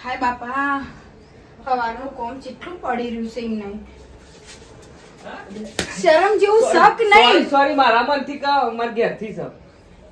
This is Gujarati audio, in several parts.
હાય બાપા, સવારનું કોમ કેટલું પડી રહ્યું છે એમ નહીં. શરમ જેવું શક નહીં. સોરી મારા મનથી કહો, મારા ઘેરથી છે.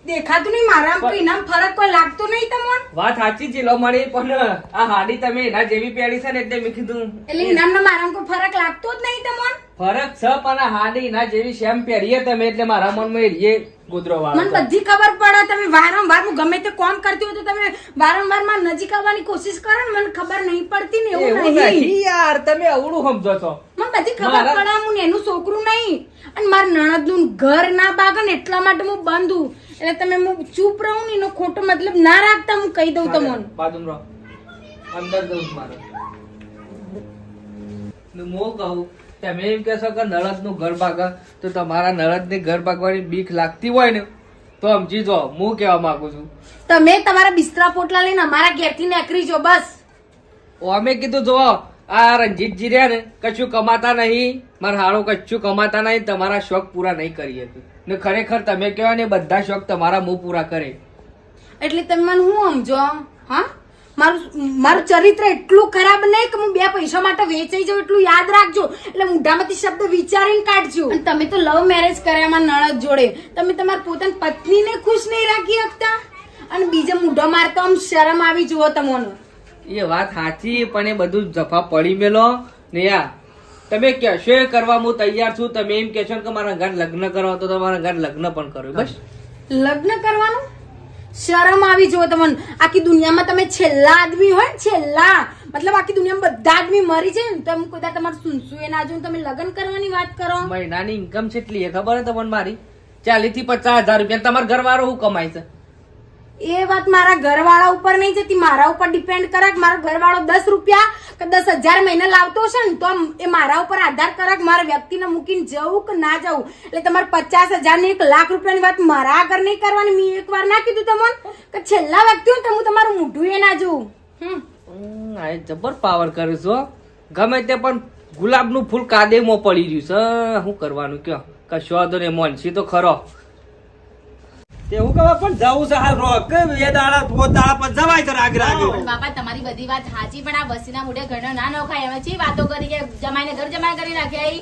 દેખાતું નહીં મારા પીનામ ફરક કોઈ લાગતો નહીં તમને. વાત સાચી છે લો મળી, પણ આ હાડી તમે એના જેવી પહેરી છે ને એટલે મેં કીધું એટલે ઇનામના મારામાં કોઈ ફરક લાગતો જ નહીં તમને. ફરક છે, પણ આ હાડી એના જેવી સેમ પહેરીએ તમે એટલે મારા મનમાં એ ગુદરો વાળો મને બધી ખબર પડે. તમે વારંવાર હું ગમે તે કોમ કરતી હોય તો તમે વારંવાર માં નજીક આવવાની કોશિશ કરો ને, મને ખબર નહીં પડતી ને. એવું નહીં યાર, તમે અવળું સમજો છો. મને બધી ખબર પડે. હું એનું છોકરું નહીં અને મારા નણદ નું ઘર ના બાગે ને એટલા માટે હું બંધ હું. એટલે તમે હું ચૂપ રહું ને એનો ખોટો મતલબ ના રાખતા. હું કહી દઉં તમને. બાજુમ રહો, અંદર જવું મારે. હું કહું તમે એમ કહેશો કે નળદ નું ઘર ભાગે, તો તમારા નળદ ની ઘર ભાગવાની બીક લાગતી હોય ને તો સમજી જો હું કેવા માંગુ છું. તમે તમારા બિસ્તરા પોટલા લઈને અમારા ઘેરથી નીકળી જો બસ. અમે કીધું જો આ રણજીતજી રહ્યા ને કશું કમાતા નહીં, મારા હાળો કશું કમાતા નહીં, તમારા શોખ પૂરા નહીં કરી શકે ને. ખરેખર તમે કહેવાય ને બધા શોખ તમારા મું પૂરા કરે. એટલે તમે મને હું સમજો? હા, મારું ચરિત્ર એટલું ખરાબ નહીં કે હું બે પૈસા માટે વેચાઈ જાઉં, એટલું યાદ રાખજો. એટલે મોઢામાંથી શબ્દ વિચારીને કાઢજો. અને તમે તો લવ મેરેજ કર્યા મારા નણદ જોડે. તમે તમારી પોતાની પત્નીને ખુશ નહીં રાખી શકતા અને બીજા મૂઢો મારતો આમ શરમ આવી જુઓ તમને. એ વાત સાચી, પણ એ બધું જફા પડી મેલો ને યાર. તમે કહેશો એ કરવા હું તૈયાર છું. તમે એમ કહેશો કે મારા ઘર લગ્ન કરવા તો તમારા ઘર લગ્ન પણ કરો. બસ લગ્ન કરવાનું શરમ આવી જુઓ તમને. આખી દુનિયામાં તમે છેલ્લા આદમી હોય ને, છેલ્લા મતલબ આખી દુનિયામાં બધા આદમી મરી છે ને, તમે કોઈ તમારું સુનસું એ ના જોઈને તમે લગ્ન કરવાની વાત કરો. મહિનાની ઇન્કમ કેટલી એ ખબર છે તમને મારી? 40 થી 50,000 રૂપિયા. તમારા ઘરવાળો શું કમાય છે? એ વાત મારા ઘરવાળા ઉપર નહીં જતી, મારા ઉપર ડિપેન્ડ કરે. મારો ઘરવાળો 10 રૂપિયા કે 10,000 મહિને લાવતો હશે ને તો એ મારા ઉપર આધાર કરે કે મારા વ્યક્તિને મૂકીને જવું કે ના જવું. એટલે તમારે 50,000 ને 1 લાખ રૂપિયાની વાત મારા આગળ નહીં કરવાની. મેં એક વાર ના કીધું તમને કે છેલ્લા વ્યક્તિ હોય તો હું તમારું મોઢું એ ના જોઉં. જબર પાવર કરે છો. ગમે તે પણ ગુલાબનું ફૂલ કાદેમાં પડી રહ્યું છે. શું કરવાનું કયો? કશો વાંધો નહીં, મોનસી તો ખરો. તેવું કહેવા પણ જવું છે હાલ રોક બે દાડા પોત દાડા પણ જવાય તો રાગ રાગ. બાપા તમારી બધી વાત સાચી, પણ આ વસ્તીના મોઢે ઘણો ના નખાય. હવે ચી વાતો કરી કે જમાઈને ઘર જમાઈ કરી નાખ્યા.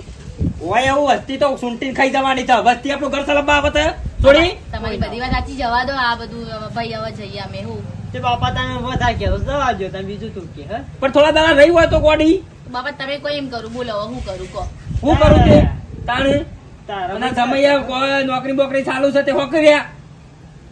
ઓય એવું વસ્તી તો સુંટીને ખાઈ જવાની છે. વસ્તી આપણું ઘર સલબા આવત થોડી. તમારી બધી વાત સાચી, જવા દો આ બધું. ભાઈ હવે જઈએ અમે. હું તે બાપા તમે વધારે કેવો જવાજો તમે બીજું તું કે હે. પણ થોડા દાડા રહી હોય તો ગોડી. બાપા તમે કોઈ એમ કરું બોલો, હવે હું કરું કહો. હું કરું તે તાણ તારા સમય કોઈ નોકરી બોકરી ચાલુ છે તે હોકર્યા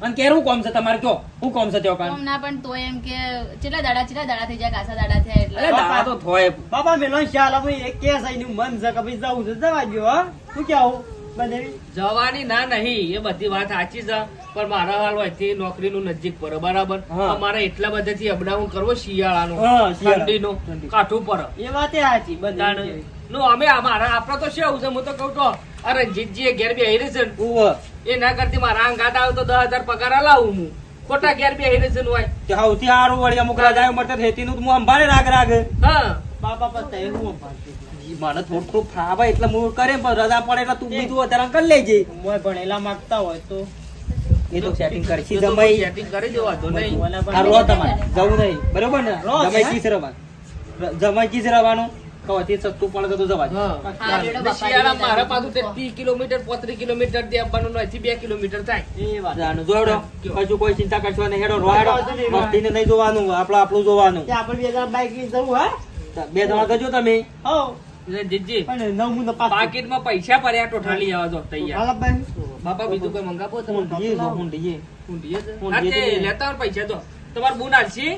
અને કેરું કોમ છે તમારે કયો? હું કોમ છે તેઓ કામ ના, પણ તો એમ કે કેટલા દાડા થઈ જાય, કાસા દાડા થયા એટલે. અરે દાડા તો થોય. બાપા મેલો શાલ ભાઈ એક કેસ આઈનું મન છે કે ભાઈ જવું છે જવાજો. હા શું કેવું બનેવી જવાની ના નહીં, એ બધી વાત સાચી છે, પણ મારા હાલ હોયથી નોકરીનું નજીક પડે બરાબર. અમારે એટલા બધાથી અપડાઉન કરવો શિયાળાનો, ઠંડીનો કાઠું પડે. એ વાત સાચી બધી. નો અમે આપડે તો શું છે, હું તો કઉ તો અરે જીતજી ઘેર બે હેરે છે એ ના કરતી મારા અંગાત આવે તો 10,000 પગાર લાવું હું. ખોટા ઘેર બે હેરે છે હોય સૌથી સારું વળી અમુક રાજા મળતા ખેતી નું હું સંભાળે રાગ રાગ. હા બાપા પછી હું સંભાળતી મને થોડું થોડું ફાવે એટલે હું કરે, પણ રજા પડે એટલે તું બીજું વધારે કરી લેજે. ભણેલા માંગતા હોય તો એ તો સેટિંગ કરી સેટિંગ કરી દેવા તો નહીં. તમારે જવું નહીં બરોબર ને? જમાઈ કીસ રવાનું, જમાઈ કીસ રવાનું કવાથી સસ્તું પડે તો જવાય. શિયાળા મારા પાછું 30 કિલોમીટર 35 કિલોમીટર થી આવવાનું, 2 કિલોમીટર થાય. એ વાત જોડો હજુ કોઈ ચિંતા કરશો નહીં. હેડો રોડો મસ્તીને નહીં જોવાનું, આપણું જોવાનું. આપણે 2 બાઈક લઈ જવું. હા 2 જણા કરજો તમે. જીતજી પાકીટમાં પૈસા પડ્યા ટોટલી આવવા દો તૈયાર. બાપા બીજું કોઈ મંગાવો લેતા પૈસા તો તમારે બુન આલશી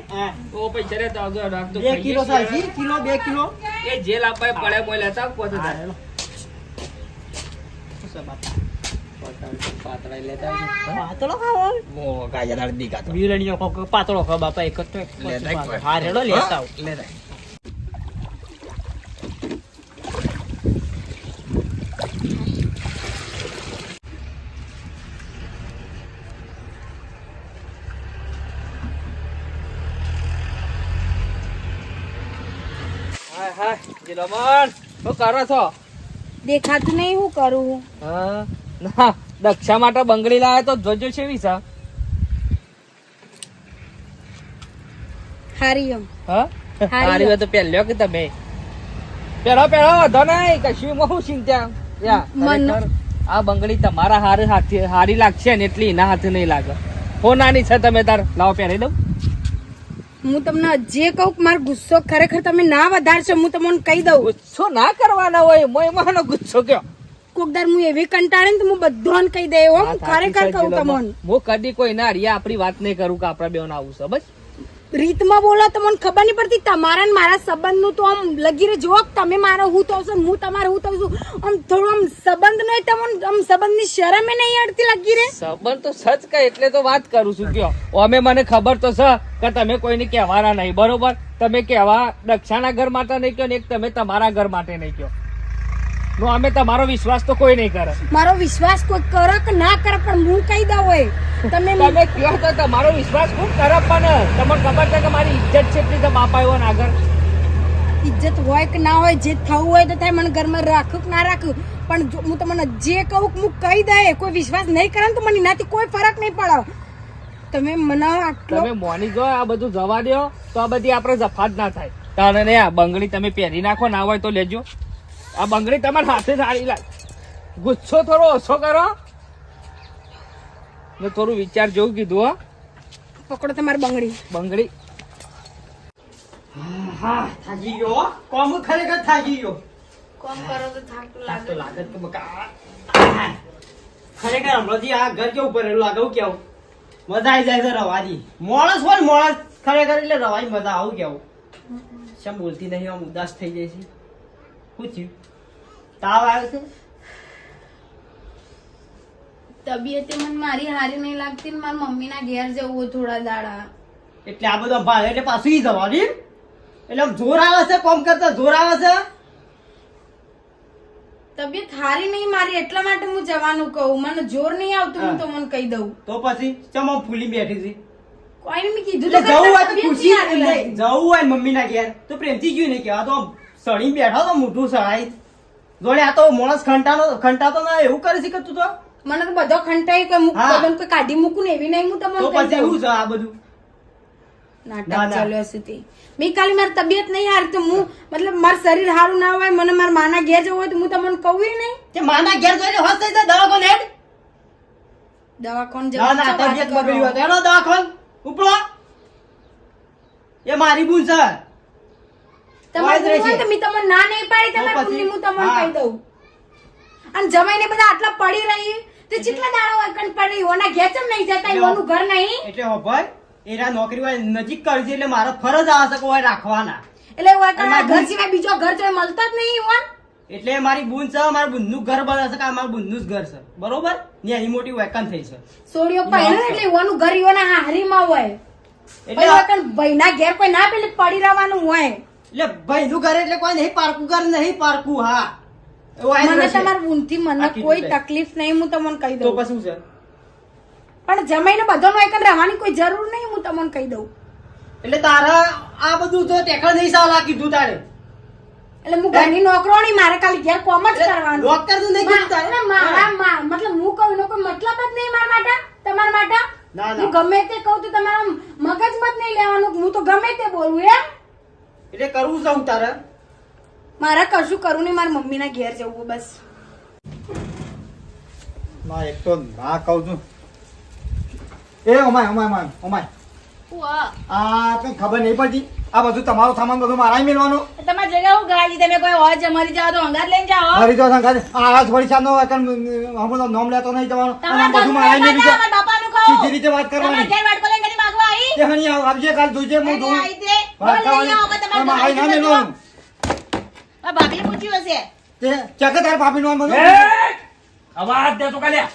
તો પૈસા લેતા આવજો. 2 કિલો ચાલશી, કિલો 2 કિલો એ જે લાવવા પડે મોય લેતા આવ. પાતળો ખાવ બાપા એક જ લેતા આવ. શું કરો છો? દેખાતું નહીં હું કરું. ના દક્ષા માટે બંગડી લાવે તો જોજો છે વિસા. હારી એમ હા હારી હારી હોય તો પહેલ્યો કે તમે પહેરો વધો નહીં કશું હું ચિંતા યા, મન- ખરેખર આ બંગડી તમારા હારી લાગશે ને એટલી એના હાથે નહીં લાગે. હો નાની છે તમે તાર લાવો પહેરી દઉં. હું તમને જે કહું કે મારો ગુસ્સો ખરેખર તમે ના વધારશો હું તમને કહી દઉં ગુસ્સો ના કરવાના હોય મોય માનો ગુસ્સો કયો. કોકદાર હું એવી કંટાળે ને તો હું બધાને કહી દે એવો હું ખરેખર કહું તમને હું કદી કોઈ ના રિયા આપણી વાત નહીં કરું કે આપડા બેન આવું છે બસ. રીતમાં બોલો તો મને ખબર નહીં પડતી તમારા ને મારા સંબંધ નું તો આમ લગીરે જો તમે મારો હું તો છું હું તમારો હું તો છું આમ થોડું આમ સંબંધ નો તમને આમ સંબંધ ની શરમે નહીં અડતી લગી રે સંબંધ તો સચ કે એટલે તો વાત કરું છું કયો. અમે મને ખબર તો છે કે તમે કોઈને કહેવાના નહીં બરોબર. તમે કહેવા દક્ષાના ઘર માટે નહીં કયો ને એક તમે તમારા ઘર માટે નહીં કયો. નો અમે તમારો વિશ્વાસ તો કોઈ નહીં કરે. મારો વિશ્વાસ કોઈ કરે કે ના કરે પણ હું કહી દઉં હોય તમે તમે કયો તો તમારો વિશ્વાસ ખૂબ કરે પણ તમને ખબર છે કે મારી ઇજ્જત છે એટલી તો બાપ આવ્યો ને આગળ. ઇજ્જત હોય કે ના હોય જે થવું હોય તો થાય મને ઘરમાં રાખું કે ના રાખું પણ જો હું તમને જે કહું કે હું કહી દે કોઈ વિશ્વાસ નહીં કરે ને તો મને એનાથી કોઈ ફરક નહીં પડે તમે મને આટલો તમે મોની જો આ બધું જવા દો તો આ બધી આપણે જફા જ ના થાય. તારે ને આ બંગડી તમે પહેરી નાખો ના હોય તો લેજો. આ બંગડી તમારા હાથે સારી લાગે. ગુસ્સો થોડો ઓછો કરો ને થોડું વિચાર જેવું કીધું હો. પકડો તમારી બંગડી બંગડી હા થાકી ગયો હો. કોમ ખરેખર થાકી ગયો. કોમ કરો તો થાક તો આ તો લાગે કે બકા ખરેખર હમણાંથી આ ઘર કેવું ભરેલું લાગે હું કેવું મજા આવી જાય છે રવાજી મોણસ હોય ને મોણસ ખરેખર એટલે રવાજી મજા આવું કેવું શેમ બોલતી નહીં આમ ઉદાસ થઈ જાય છે શું થયું તાવ આવ્યો છે તબિયતે મને મારી હારી નહીં લાગતી ને મારા મમ્મીના ઘેર જવું હોય થોડા દાડા. એટલે આ બધું ભાઈ એટલે પાછું ઈ જવાની એટલે આમ જોર આવે છે કોમ કરતા જોર આવે છે તબિયત હારી નહીં મારી એટલા માટે હું જવાનું કહું. મને જોર નહીં આવતું હું તો મને કહી દઉં. તો પછી ચમ આમ ફૂલી બેઠી હતી કોઈને મેં કીધું એટલે તો જવું હોય તો તબિયત ખુશી નહીં હારી લાગતી. જવું હોય ને મમ્મીના ઘેર તો પ્રેમથી ગયું નહીં કેવા તો આમ સળી બેઠો તો મોઢું સળાઈ જોડે આ તો માણસ ખંટાતો ના એવું કરે છે કે તું તો મને તો બધો ખંટાઈ કોઈ મૂક હા. બધાને કોઈ કાઢી મૂકું ને એવી નહીં હું તમને તો કહી પછી દઉં એવું છે આ બધું નાટક ના, ના. ચાલ્યો છે તે મેં ખાલી મારી તબિયત નહીં હારી તો હું મતલબ મારું શરીર સારું ના હોય મને મારા માના ઘેર જવું હોય તો હું તમને કહું નહીં તે માના ઘેર જોઈને હોશ થઈ જાય દવાખાને હેડ દવાખાને ના ના જવાનું તબિયત બગડી હોય તો એનો દવાખાને ઉપડો એ મારી ભૂલ છે તમારે વાંધો હોય તો મેં તમને ના નહીં પાડી તો તમારી પછી? ભૂલની હું તમને હા. કહી દઉં અને જમાઈને બધા આટલા પડી રહી તે કેટલા દાડા હોય કણ પડી ઓના ઘેર ચમ નહીં જતા ઓનું ઘર નહીં એટલે હો ભાઈ એના નોકરી હોય નજીક કરી છે એટલે મારો ફરજ આવે છે કે હોય રાખવાના એટલે હોય કણ આ અમારી ઘર ભૂલ- સિવાય બીજો ઘર જો મળતો જ નહીં ઓન એટલે મારી બુન છે મારા બુનનું ઘર બને છે કે આ મારા બુનનું જ ઘર છે બરોબર ને એની મોટી વેકન થઈ છે સોડીઓ પહેરે એટલે ઓનું ઘર ઈઓના હારીમાં હોય એટલે એટલે હોય કણ ભાઈના ઘેર કોઈ ના પેલે પડી રહેવાનું હોય એટલે ભાઈ નું ઘર એટલે કોઈ નહીં પારકું ઘર નહીં પારકું હા એવું આઈ જ મને રહેશે. તમારા ઊંથી મને આ કીધું કોઈ તે. તકલીફ નહીં હું તમને કહી તો દઉં પછી શું છે પણ જમાઈને બધાનો એક રહેવાની કોઈ જરૂર નહીં હું તમને કહી દઉં એટલે તારા આ બધું તો ટેકળ નહીં સાવ કીધું તારે એટલે હું ઘરની નોકરોણી મારે ખાલી ઘેર કોમ જ કરવાનું ડોક્ટર નું નહીં કીધું તારે મતલબ હું કહું એનો કોઈ મતલબ જ નહીં મારા માટે તમારા માટે ના, ના. હું ગમે તે કહું તો તમારા મગજમાં જ નહીં લેવાનું હું તો ગમે તે બોલું એમ એટલે કરવું શું તારે મારે કશું કરવું નહીં મારા મમ્મીના ઘેર જવું બસ ના એક તો ના કહું છું એ અમાય આ કઈ ખબર નહીં પડતી આ બધું તમારું સામાન બધું મારા મેળવાનું તમારી જગ્યા હું ગાડી તમે કોઈ હોય જમારી જાઓ તો અંગાત લઈને જાઓ. મારી તો સંગાત આ થોડી સાનો હમણાં નામ લેતો નહીં જવાનું અને આ બધું મારા તમારા મેળવી છે. મારા બાપાનું ખાઓ. સીધી રીતે વાત તમારા કરવાની ઘેર વાટકો લઈને ઘડી માગવા આવી. તે હણી આવજે કાલ જોઈજે હું ઘડી જોઉં. આવી તે. વાત બોલ લઈને આવો, કરવાની. તમારા મારા ઘરે ના મેળવાનું આ ભાભીને પૂછ્યું હશે. તે ચકે તાર ભાભીનું આમ બધું અવાજ દે તો કાલ્યા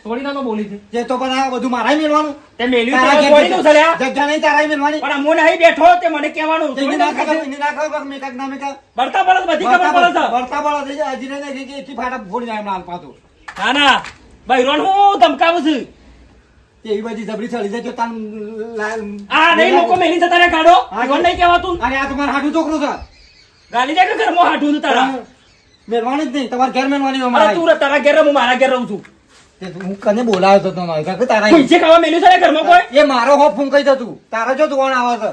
થોડી ના તો બોલી છે તે તો પણ આ બધું મારા મેળવાનું તે મેલ્યું તારા તો ઘેર થોડી નું છે લ્યા. જગ્યા નહીં તારા મેળવાની પણ હું નહીં બેઠો તે મને કહેવાનું તે એને ના ખબર એને ના ખબર મેં કાંઈક ના મેં કાંઈક બળતા બળદ બધી ખબર પડે છે. વળતા બળા થઈ જાય હજી નહીં કે એથી ફાટા ફોડી જાય એમના હાલ પાછું ના ના બૈરોન હું ધમકાવું છું. એવી બધી જબરી ચડી જાય તો તાન આ નહીં લોકો મેલી જતા રે કાઢો હા, આગળ નહીં કહેવાતું. અરે આ તમારા હાટું છોકરું છે ગાલી દે કે ઘરમાં હાટું તું તારા મેળવાની જ નહીં તમારે ઘેર મેળવાની અરે અમારે તું રે, તારા ઘેર રહે, હું મારા ઘેર રહું છું. હું કને બોલાવ્યો હતો તમારે કાકે તારા પૈસે ખાવા મેલ્યું છે ને ઘરમાં કોઈ એ મારો હોપ હું કહી દઉં તારા જો દુકાન આવે છે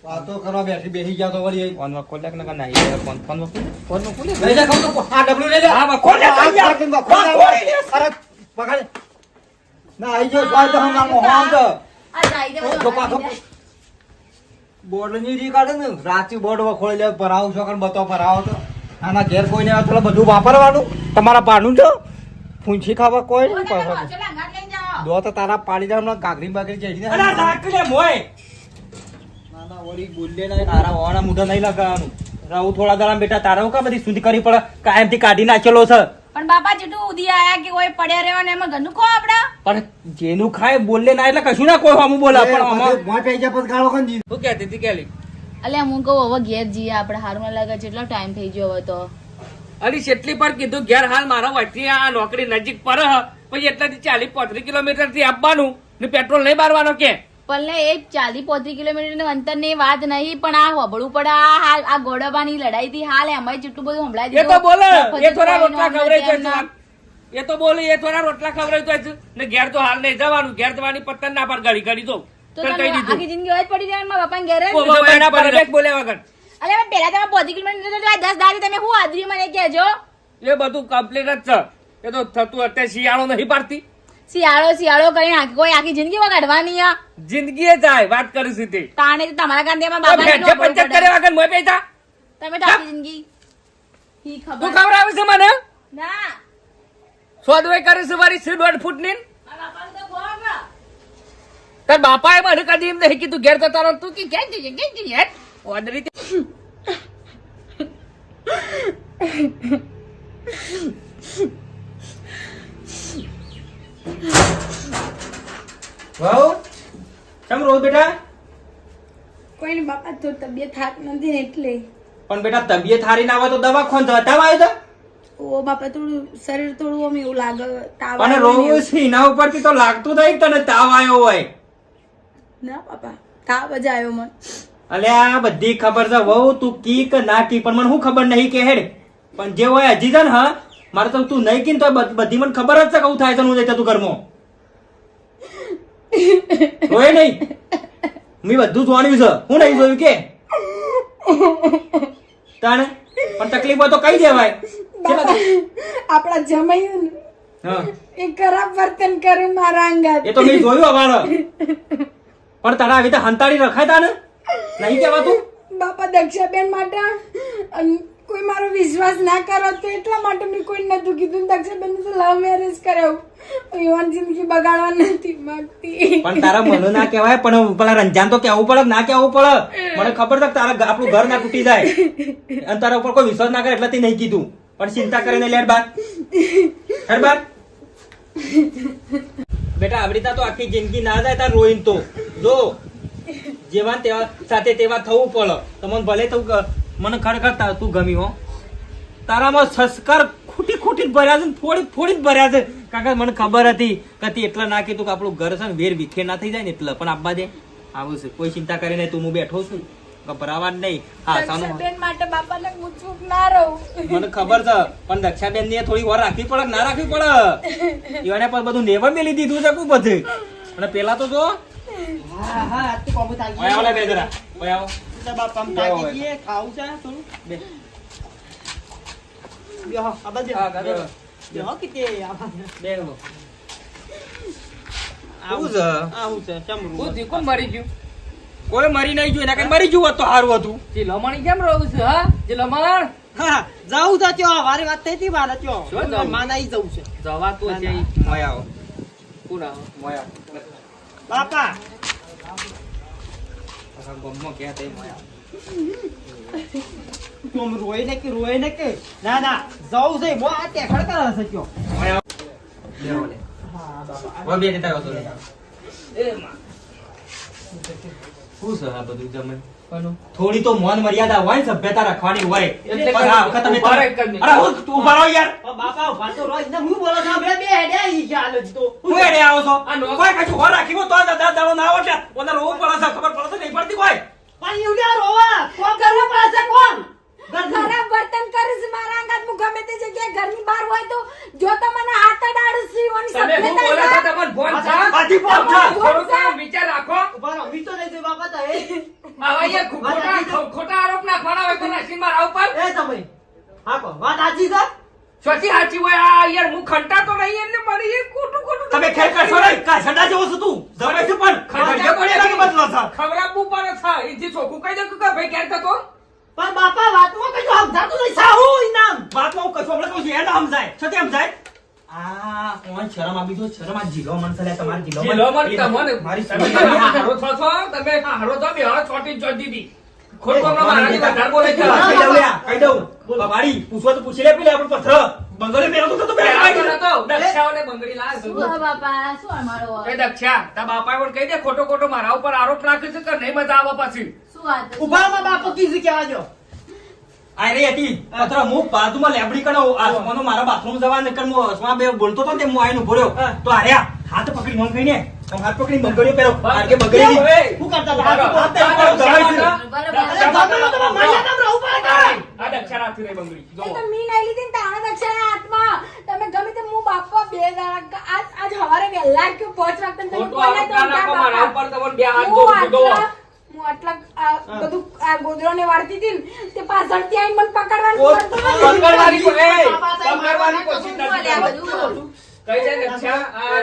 વાતો કરવા બેસી ગયા તો વળી ફોનમાં ખોલ્યા કે ના નહીં ફોનમાં ખોલે લઈ જા કહું તો આ ડબલું લઈ લે હા, બા, ખોલ લે, આ લઈ જા. પાકીને બા, ખોલ લે. બા, ખોલી દે. અરે પકડ ના આઈ ગયો સ્વાદ તો હમણાં મોહન તો આ જાય દે બધું જો પાછો બોર્ડ ની રી કાઢે ને રાચી બોર્ડ ખોલી લે ભરાવું છો કણ બતો ભરાવો તો આના ઘેર કોઈ ને પેલા બધું વાપરવાનું તમારા પાનું છો પૂંછી ખાવા કોઈ નહીં પાછો ચલો અંગાત લઈને જાઓ દો તો તારા પાડી દે હમણાં ગાગરી બાગરી ચડી ને અલા રાખલે મોય ના ના વળી બોલે ના તારા વાળા મુઢા નહીં લગાવવાનું રાહુ થોડા દાડા બેટા તારા હું કા બધી સુધી કરી પડે કાયમ થી કાઢી નાખેલો છે પણ બાપા જેટલું ઉધી આયા કે કોઈ પડ્યા રહ્યો ને એમાં ઘરનું ખો આપડા પણ જેનું ખાય બોલે ના એટલે કશું ના કોઈ હમું બોલે પણ આમાં મોય પૈ જા પછી ગાળો કંજી શું કહેતી હતી કેલી અલ્યા હું કહું હવે ઘેર જઈએ આપણે હારું ના લાગે જેટલો ટાઈમ થઈ ગયો હવે તો અલી કેટલી પર કીધું ઘેર હાલ મારા વચ્ચે આ નોકરી નજીક પર હ પછી એટલાથી 40-35 કિલોમીટર થી આપવાનું ને પેટ્રોલ નહીં બારવાનો કે પણ એ 40-35 કિલોમીટર અંતર ની વાત નહીં પણ આ હોબળું પડે આ હાલ આ ગોડબાની લડાઈ થી હાલ એમાં જેટલું બધું સંભળાય એ તો બોલે એ થોડા રોટલા ખવડાવી તો એ તો બોલે એ થોડા રોટલા ખવડાવી તો ને ઘેર તો હાલ નહીં જવાનું ઘેર જવાની પત્તન ના પર ગાડી કરી દો તો કહી તમે દીધું આખી જિંદગી હોય જ પડી રહ્યા બાપા ઘેર જ? એના પર એક બોલ્યા વગર અલે પણ પેલા તમે 35 કિલોમીટર તો 10 દાડી તમે શું આદરી મને કહેજો એ બધું કમ્પ્લીટ જ છે એ તો થતું અત્યારે શિયાળો નહીં પાડતી શિયાળો કરીને કોઈ આખી જિંદગી વગાડવાની આ જિંદગી જાય વાત કરીશ તે તાણે તો તમારા કાંદેમાં તો ભેંસે બાબા પંચાયત કર્યા વગર મોય પૈસા તમે તો આખી જિંદગી ઈ તું ખબર ખવડાવે છે મને ના સોદવાઈ કરીશ મારી 1.5 ફૂટની આ બાપાને તો ગોળ તાર બાપાએ મને કદી એમ નહીં કીધું ઘેર જતા રહો તું કે ક્યાં જઈએ હેટ ઓદરી વાવ કેમ રોજ બેટા કોઈ ને બાપા તો તબિયત હાથ નથી ને એટલે પણ બેટા તબિયત સારી ના હોય તો દવાખાન જતા આવ્યો ઓ બાપા થોડું શરીર થોડું આમ એવું લાગે તાવ અને આવે ને રોજ એના ઉપરથી તો લાગતું નહીં તને તાવ આવ્યો હોય એવું. ના બાપા તાવ જ આવ્યો મને અલ્યા બધી ખબર છે વહુ તું કી કે ના કી પણ મને શું ખબર નહીં કે હેડ પણ જે હોય હજી છે ને હા મારે તો તું નહીં કી તો બધી મને ખબર જ છે કઉ થાય છે હું જઈતા તું ઘરમાં હોય નહીં મેં બધું જોવાનું છે હું નહીં જોયું કે તાણે પણ તકલીફ હોય તો કહી દેવાય બાપા આપણા જમાયું ને હા એ ખરાબ વર્તન કરે મારા અંગાત એ તો મેં જોયું અમારે પણ તારા આવી રીતે હંતાડી રખાય તાને નહીં કહેવાતું બાપા દક્ષાબેન માટે અન કોઈ મારો વિશ્વાસ ના કરો તો એટલા માટે મેં કોઈ નતું કીધું દક્ષાબેન તો લવ મેરેજ કરાવું યુવાન જિંદગી બગાડવા નથી માંગતી પણ તારા મને ના કહેવાય પણ પેલા રંજાન તો કહેવું પડે ના કહેવું પડે મને ખબર છે કે તારા આપણું ઘર ના તૂટી જાય અને તારા ઉપર કોઈ વિશ્વાસ ના કરે એટલે તે નહીં કીધું પણ ચિંતા કરીને લેટ બાર હેડ બાર બેટા આવડી તો આખી જિંદગી ના જાય તાર રોઈન તો જો જેવા તેવા સાથે તેવા થવું પડે તમને ભલે તો મને ખરેખર તું ગમી હો તારામાં સંસ્કાર ખૂટી ખૂટી ભર્યા છે ને ફોડી ફોડી જ ભર્યા છે કાકા મને ખબર હતી કે એટલે ના કીધું કે આપણું ઘર છે ને વેર વિખેર ના થઈ જાય ને એટલે પણ આપવા દે આવું છે કોઈ ચિંતા કરીને તું હું બેઠો છું ગભરાવા જ નહીં હા સાનું દક્ષાબેન માટે બાપાને હું ચૂપ ના રહું મને ખબર છે પણ દક્ષાબેન ને થોડી વાર રાખવી પડે કે ના રાખવી પડે એવાને પર બધું નેવર મેલી દીધું છે કું બધું અને પેલા તો જો હા હા આજ તો કોમ થાય ઓય આવો લે બે જરા ઓય આવો બાપા આમ તાકી દઈએ ખાવું છે થોડું બે બેહો આ બાજુ હા ગાડો બેહો કીતે આવું બે આવું છે આવું છે ચમરું હું દીકરો મરી ગયું કોઈ મરી નહીં જોયું એના કઈ મરી ગયું હોત તો સારું હતું જે લમણી કેમ રહું છે હા જે લમણ હા જાઉં તો ત્યો વારે વાત થઈ હતી મારે ત્યો શું જાઉં? માન આઈ જવું છે જવા તો છે મોય આવો કોણ આવો મોય આવો બાપા આખા ગામમાં ક્યાં તે મોય આવો તું રોય ને કે ના ના જાઉં છે મો આ ટેખડ કરે છે ત્યો મોય આવો બેહો લે હા બાપા હવે બે દેતા હતો એ માં શું છે આ બધું જમણ થોડી તો મોન મર્યાદા હોય ને સભ્યતા રાખવાની હોય એટલે પણ આ વખત તમે ઉભા રહી કરીને. અરે હું તું ઉભા રહો યાર ઓ બાપા ઉભા તો રોજ ને હું બોલો છો બે બે હેડે ઈ ચાલ જ તો હું એડે આવો છો આ નો- કોઈ કશું હોર રાખી તો દાદા દાડો ના આવે એટલે ઓને રોવું પડે છે ખબર પડે છે નહીં પડતી કોઈ પણ યુડિયા રોવા કોમ કરવું પડે છે કોણ ખરાબ વર્તન કરે છે મારા અંગાત હું ગમે તે જગ્યાએ ઘરની બહાર હોય તો જો તમને હાથ અડાડું છું એની તમે હું બોલે સભ્યતા છો છે. તમને ફોન છે બાજી ફોન છે. થોડુંક વિચાર રાખો ઉભા રહો મી તો નહીં બાપા તો એ હવે એ ખોટા આરોપ નાખવાના હોય તો નાખીને મારા ઉપર એ તમે હા કહો વાત સાચી છે સ્વતી સાચી હોય આ યાર હું ખંટાતો નહીં એટલે મારી એ ખોટું તમે ખેર કરશો નહીં કા સડા જેવો છું તું જમે છે પણ ખબર પડે કે બદલો છે ખવડાવવું પડે છે એ જે ચોખ્ખું કહી દઉં કે ભાઈ ક્યારે થતો પણ બાપા વાતમાં કશું સમજાતું નહીં સાહુ ઇનામ વાતમાં હું કશું હમણાં કહું છું એને સમજાય શું તે સમજાય આ કોણ શરમ આપી દો શરમ આ જીલો મન છે તમારી જીલો તમને મારી તમે હારો છો છો તમે હારો છો બે હારો છોટી ચોટી દીધી ખોટું હમણાં મારાથી વધારે બોલે છે કહી દઉં બાબાડી પૂછવા તો પૂછી લે પેલે આપણું પથ્થર બંગડી પહેરો તો દક્ષાઓને બંગડી લાવે શું આ બાપા શું અમારો એ દક્ષા તા બાપા પણ કહી દે ખોટો મારા ઉપર આરોપ નાખે છે કે નહીં મજા આવે પાછી શું વાત છે? ઉભામાં બાપો કીધું કેવા જો આ રે હતી પથ્થર હું બાજુમાં લેબડી કણો આસમાનો મારા બાથરૂમ જવા નકર હું આસમાન બે બોલતો તો ને હું આઈને ઉભો રહ્યો તો આર્યા હાથ પકડી મમ કહીને હાથ પકડી બંગડીઓ પહેરો આગે બંગડી હું કરતા હતા હાથ આ દક્ષા રાખી રહી બંગડી એ જો તો મી નહીં લીધી ને તાણા દક્ષાના હાથમાં તમે ગમે તે હું બાપા બે દાડા આજ હવારે વહેલા કે 5 વાગતા તમે ખોટું કોઈને આરોપ તો ના નાખો મારા ઉપર તમને બે હાથ હું જોડું આટલા બધું આ ગોદરોને વાળતી હતી ને તે પાછળથી આવીને મને પકડવાનું કરતો પકડવાની કોશિશ શું આ નથી બધું? કઈ જાય દક્ષા આ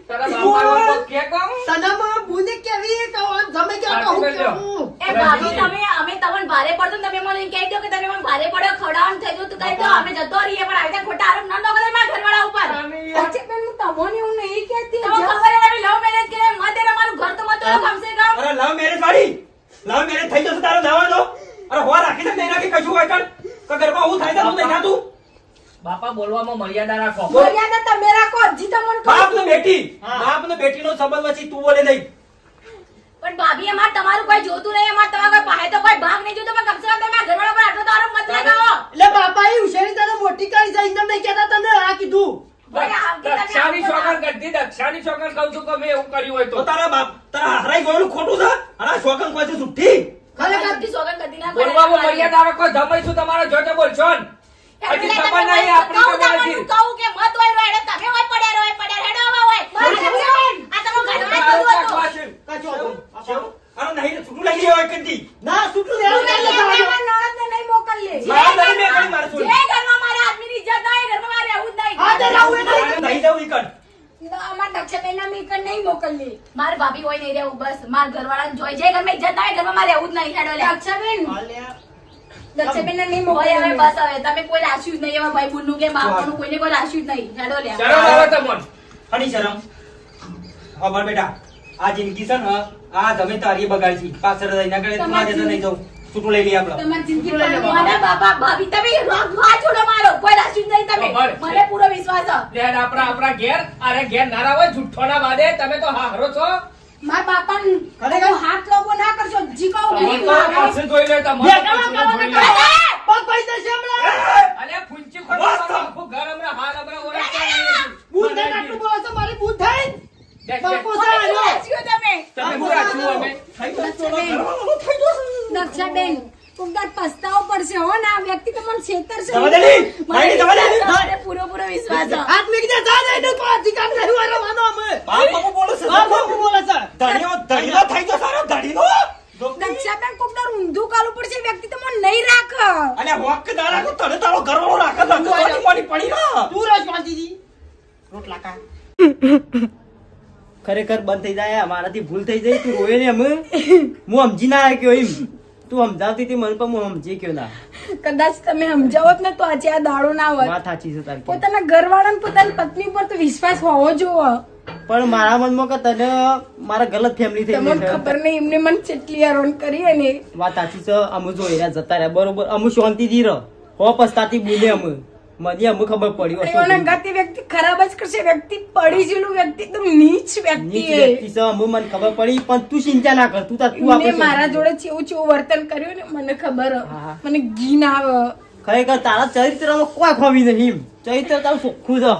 તારા બાપા ઉપર કે કહું તનામાં બુને કેવી કહો જમે કે કહું કેવું એ ભાભી અમે તમને ભારે પડતો ને તમે મને એમ કહી દો કે તમે મને ભારે પડ્યો ખવડાવવાનું થઈ ગયું તો કહી દો અમે જતો રહીએ પણ આવી રીતે ખોટા આરોપ ન કરો મારા ઘરવાળા ઉપર અચ્છા બેન હું તમને એવું નહીં કહેતી તમને ખબર છે તમે લવ મેરેજ કર્યા મત અમારું ઘર તો મત કમસે કમ અરે લવ મેરેજ વાળી લવ મેરેજ થઈ જશે તારો દાવાનો અરે હો રાખી દે નહીં રાખી કશું હોય કર ઘરમાં હું થાય તો નહીં થાતું બાપા બોલવામાં મર્યાદા રાખો મર્યાદા તમે રાખો હજી તો મને બાપ ને બેટીનો સંબંધ વચ્ચે તું બોલે નહીં પણ ભાભી અમાર તમારું કોઈ જોતું નહીં અમાર તમારા કોઈ પાસે તો કોઈ ભાગ નહીં જોતો પણ કમસે કમ તમે આ ઘરવાળા પર આટલો તો આરોપ મત લગાવો એટલે બાપા એ ઉશેરી તને મોટી કરી છે ઇન્દમ નહીં કહેતા તને આ કીધું ભાઈ, આવતી તમે દક્ષાની આપો શોખન કરતી દક્ષાની શોખન કહું છું કે મેં એવું કર્યું હોય તો તો તારા બાપ તારા હરાઈ ગયેલું ખોટું છે અને શોકન કોઈ છે જુઠ્ઠી ખરેખર સોગન કરતી ના બોલવામાં મર્યાદા રાખો જમાઈશું તમારા જોજે બોલશો ને હજી ખબર નહીં આપણી ખબર નથી કહું કે મત હોય રો એટલે તમે હોય પડ્યા હેડો આવા હોય આ તમે ઘરવાળા કરું હતું અરે નહીં છૂટું લઈ લેવાય કંદી ના છૂટું લેવું નણંદને નહીં મોકલીએ મારા દરી મેં કરી મારું જે છોડી ઘરમાં મારા આદમીની ઇજ્જત ના હોય ઘરમાં મારે આવું જ નહીં હા તે લાવું નહીં જવું ઈકડ અમારા દક્ષાબેનના મીકર નહીં મોકલીએ માર ભાભી હોય નહીં રહેવું બસ માર ઘરવાળાને જોઈ જે ઘરમાં ઇજ્જત ના હોય ઘરમાં મારે આવું જ નહીં હેડો લે દક્ષાબેન દક્ષાબેનને નહીં હોય હવે મોકલીએ બસ હવે તમે કોઈ રાખ્યું જ નહીં એવા ભાઈ બુનનું કે બાપનું કોઈને કોઈ રાખ્યું જ નહીં હેડો લે શરમ આવે તમને હની શરમ ખબર બેટા આ જિંદગી છે ને આ તમે તારી બગાડી પાછળ રહીને આગળ તું આજે તો નહીં જાઉં છૂટું લઈ લઈએ આપણે તમારી જિંદગી લઈ લે પર મારા બાપા ભાભી તમે આ છોડો મારો કોઈ રાખ્યું જ નહીં તમે ખબર. મને પૂરો વિશ્વાસ છે લે આપણા ઘેર અરે ઘેર ના હોય જુઠ્ઠો ના વાદે તમે તો હારો છો મારા બાપાને ખરેખર? હાથ લાંબો ના કરશો જી કહું તમે નહીં તો મારે. પાસે જોઈ લે તમારે પગ પૈસા છે હમણાં અલે ફૂંચી ખોટું આખું ઘર હમણાં હાલ હમણાં ઓળખતા બૂટ થાય આટલું બોલો છો મારી બૂટ થાય બાપો નહીં. સાહેબ રાખ્યું તમે તમે શું રાખ્યું અમે? દક્ષાબેન કોકદાર પસ્તાવો પડશે હો ને આ વ્યક્તિ તો મને છેતરશે જવાદેલી મારી જવાદેલી મને પૂરો વિશ્વાસ છે હાથ મેં કીધા જા દે નો કોઈ અધિકાર નહીં વારો વાનો અમે બાપ બાપુ બોલે છે બાપ બાપુ બોલે છે ધણીનો થઈ ગયો સારો ધણીનો દક્ષાબેન કોકદાર ઊંધું કાલું પડશે એ વ્યક્તિ તો મને નહીં રાખ અલે હોક કે દાડા કો તને તારો ઘરવાળો રાખે તો કોની મોની પડી ના તું રસ વાંચી રોટલા કા ખરેખર બંધ થઈ જાય અમારાથી ભૂલ થઈ જાય તું રોય ને અમે હું સમજી ના આવ્યો એમ તું સમજાવતી હતી મને પણ હું સમજી ગયો ના કદાચ તમે સમજાવત ને તો આજે આ દાડો ના હોત વાત સાચી છે તારી પોતાના ઘરવાળા પોતાની પત્ની ઉપર તો વિશ્વાસ હોવો જોવો પણ મારા મનમાં કે તને મારા ગલત ફેમિલી થઈ તમને ગઈ છે ખબર નહીં એમને મને કેટલી હેરાન કરી અને વાત સાચી છે અમે જોઈ રહ્યા જતા રહ્યા બરોબર અમે શાંતિથી રહ હો પસ્તાતી બોલે અમે મને અમે ખબર પડી એઓના ગાતી વ્યક્તિ ખરાબ જ કરશે વ્યક્તિ પડી જેલું વ્યક્તિ તો નીચ વ્યક્તિ નીચ છે વ્યક્તિ છે અમે મને ખબર પડી પણ તું ચિંતા ના કર તું તાર તું મેં આપણે મારા જોડે ચેવું ચેવું વર્તન કર્યું ને મને ખબર હા. મને ઘી ના આવે ખરેખર તારા ચરિત્રમાં કોઈ ખોવી નહીં ચરિત્ર તારું ચોખ્ખું છે